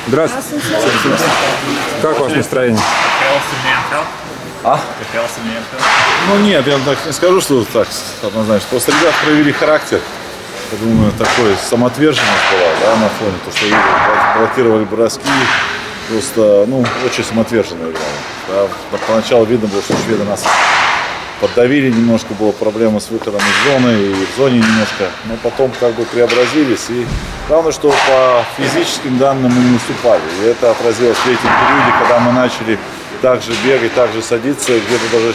Здравствуйте. Как у вас настроение? Ну нет, я так не скажу, что так однозначно. Просто ребята проявили характер. Я думаю, такой самоотверженность была, да, на фоне. То, что блокировали броски. Просто, ну, очень самоотверженно играли. Да. Поначалу видно было, что шведы нас поддавили, немножко была проблема с выходом из зоны и в зоне немножко. Но потом как бы преобразились. И главное, что по физическим данным мы не уступали. И это отразилось в третьем периоде, когда мы начали также бегать, также садиться, где-то даже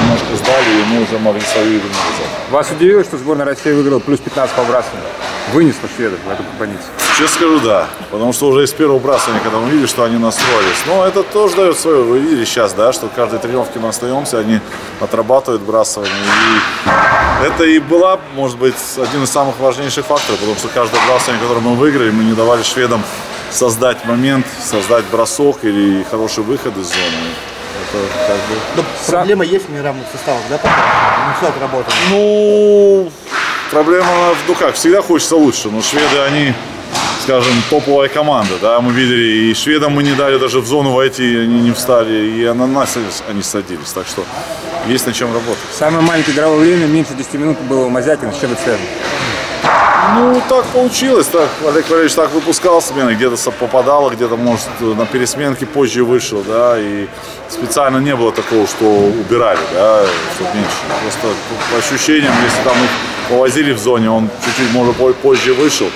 немножко сдали, и мы уже могли свою игру навязать. Вас удивило, что сборная России выиграла плюс 15 по выбрасыванию? Вынесла шведов в эту композицию? Честно скажу, да. Потому что уже из первого выбрасывания, когда мы видели, что они настроились. Но это тоже дает свое. Вы видели сейчас, да, что в каждой тренировке мы остаемся, они отрабатывают выбрасывание. И это и была, может быть, один из самых важнейших факторов, потому что каждое выбрасывание, которое мы выиграли, мы не давали шведам создать момент, создать бросок или хороший выход из зоны. Это как бы... Но проблема есть в неравных составах, да, пока? Не все отработано. Ну, проблема, ну как, всегда хочется лучше, но шведы, они, скажем, топовая команда, да, мы видели, и шведам мы не дали даже в зону войти, они не встали, и на нас они садились, так что есть над чем работать. Самое маленькое игровое время, меньше 10 минут было у Мазякина, с чем это связано? Ну, так получилось, так, Олег Валерьевич так выпускал смены, где-то попадало, где-то, может, на пересменке позже вышел, да, и специально не было такого, что убирали, да, чтобы меньше. Просто по ощущениям, если там их повозили в зоне, он чуть-чуть, может, позже вышел,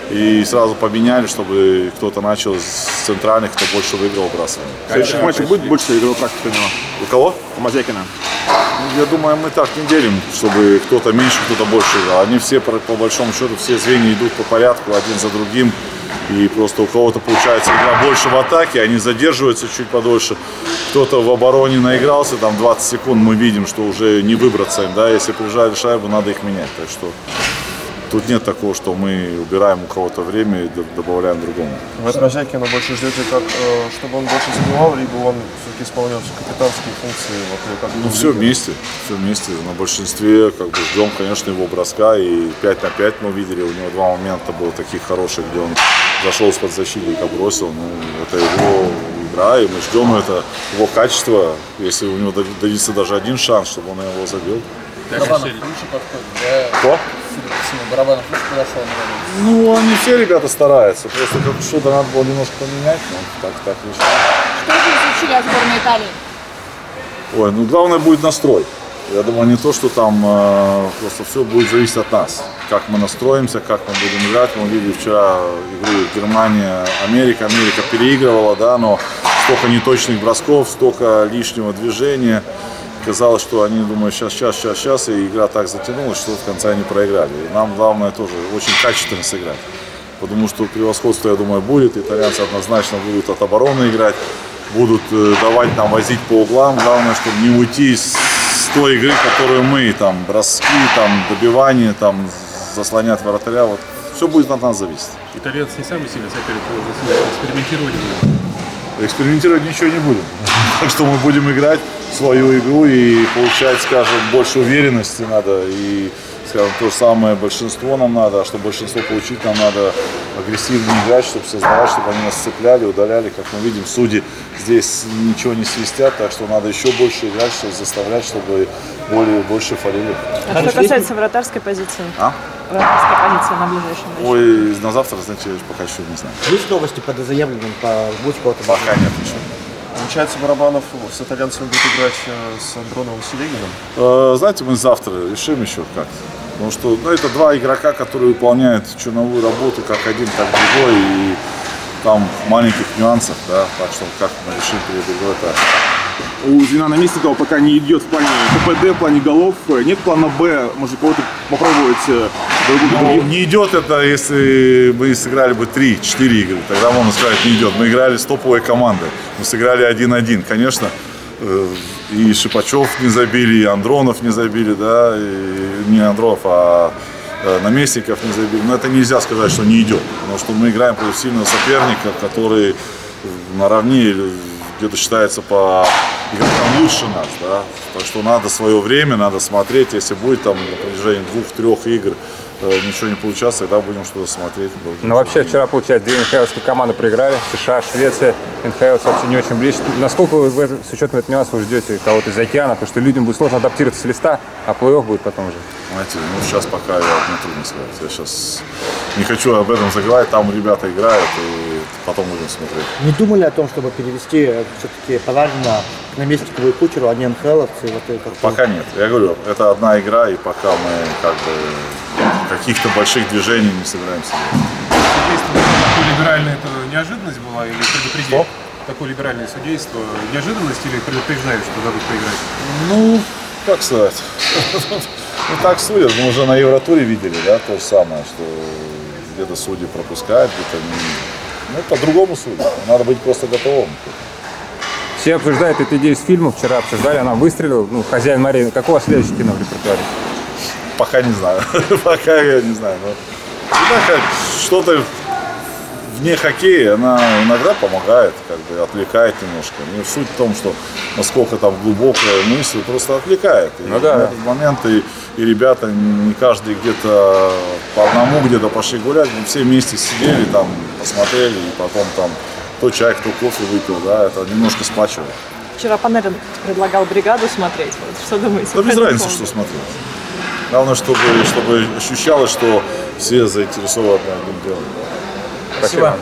и сразу поменяли, чтобы кто-то начал с центральных, кто больше выиграл бросание. В следующих матчах будет больше игровой практики у него? У кого? У Мазякина. Я думаю, мы так не делим, чтобы кто-то меньше, кто-то больше играл. Они все, по большому счету, все звенья идут по порядку, один за другим. И просто у кого-то получается игра больше в атаке, они задерживаются чуть подольше. Кто-то в обороне наигрался, там 20 секунд, мы видим, что уже не выбраться им. Да? Если прижали шайбу, надо их менять. Так что тут нет такого, что мы убираем у кого-то время и добавляем другому. Вы от Мазякина больше ждете, как, чтобы он больше забивал, либо он все-таки исполнял все капитанские функции? Вот, как ну, все вместе. На большинстве как бы, ждем, конечно, его броска. И 5 на 5 мы видели, у него два момента было таких хороших, где он зашел из-под защитника, бросил. Ну, это его игра, и мы ждем это, его качество. Если у него дадится даже один шанс, чтобы он его забил. Барабанов лучше подходит, да? Кто? Судя по всему, Барабанов лучше подошел, наверное. Ну, они все ребята стараются. Просто как что-то надо было немножко поменять, но так вышло. Что вы изучили от сборной Италии? Ой, ну главное будет настрой. Я думаю, не то, что там просто все будет зависеть от нас. Как мы настроимся, как мы будем играть. Мы видели вчера игру Германия-Америка. Америка переигрывала, да, но столько неточных бросков, столько лишнего движения. Казалось, что они думают, сейчас, и игра так затянулась, что в конце они проиграли. И нам главное тоже очень качественно сыграть. Потому что превосходство, я думаю, будет. Итальянцы однозначно будут от обороны играть, будут давать нам возить по углам. Главное, чтобы не уйти с той игры, которую мы, там, броски, там, добивание, там, заслонять вратаря. Вот. Все будет от нас зависеть. Итальянцы не самый сильный соперник, экспериментировать будем. Экспериментировать ничего не будем. Так что мы будем играть свою игру и получать, скажем, больше уверенности надо. И, скажем, то же самое большинство нам надо. А чтобы большинство получить, нам надо агрессивнее играть, чтобы создавать, чтобы они нас цепляли, удаляли. Как мы видим, судьи здесь ничего не свистят, так что надо еще больше играть, чтобы заставлять, чтобы больше фалили. А что касается вратарской позиции? Вратарская позиция на ближайшем матче. Ой, на завтра, знаете, пока еще не знаю. Есть новости по заявленным, по Будь-Коту? Пока нет ничего. Получается, Барабанов с итальянцами будет играть с Андроновым Селегиным? Знаете, мы завтра решим еще как-то. Потому что это два игрока, которые выполняют черновую работу, как один, так другой. И там маленьких нюансов, да, так что как мы решим перед игрой так. У звена наместникова пока не идет в плане КПД, в плане голов. Нет плана Б, может кого-то попробовать? Не идет это, если мы сыграли бы 3-4 игры, тогда можно сказать, не идет. Мы играли с топовой командой, мы сыграли 1-1, конечно. И Шипачев не забили, и Андронов не забили, да, и не Андронов, а наместников не забили. Но это нельзя сказать, что не идет, потому что мы играем против сильного соперника, который наравне или где-то считается по игрокам лучше нас, да. Так что надо свое время, надо смотреть, если будет там на протяжении 2-3 игр ничего не получаться, тогда будем что-то смотреть. Ну вообще вчера, получается, две НХЛские команды проиграли. США, Швеция. НХЛ вообще не очень близко. Насколько вы, с учетом этого нюанса, вы ждете кого-то из океана? Потому что людям будет сложно адаптироваться с листа, а плей-офф будет потом уже. Знаете, ну сейчас пока мне трудно сказать. Я сейчас не хочу об этом заговорить. Там ребята играют, и потом будем смотреть. Не думали о том, чтобы перевести все-таки Паладина к наместнику и Кучеру, а не НХЛовцы? Вот пока нет. Я говорю, это одна игра, и пока мы как бы каких-то больших движений не собираемся делать. Такое либеральное это неожиданность была или предупреждение? Такое либеральное судейство неожиданность или предупреждают, что дадут поиграть? Ну, как сказать. Ну так судят, мы уже на Евротуре видели, да, то же самое, что где-то судьи пропускают, где-то не... Ну, по-другому судят, надо быть просто готовым. Все обсуждают эту идею с фильма, вчера обсуждали, она выстрелила, ну, «Хозяин морей». Какое у вас следующее кино в репертуаре? Пока не знаю, пока я не знаю, но что-то вне хоккея, она иногда помогает, как бы отвлекает немножко. Не суть в том, что насколько там глубокая мысль, просто отвлекает. И ну, да. в этот момент и ребята, не каждый где-то по одному где-то пошли гулять, мы все вместе сидели там, посмотрели, и потом там кто чай, кто кофе выпил, да, это немножко сплачивает. Вчера Панарин предлагал «Бригаду» смотреть. Вот, что думаете? Да без разницы, что смотреть. Главное, чтобы ощущалось, что все заинтересованы одним делом. Спасибо.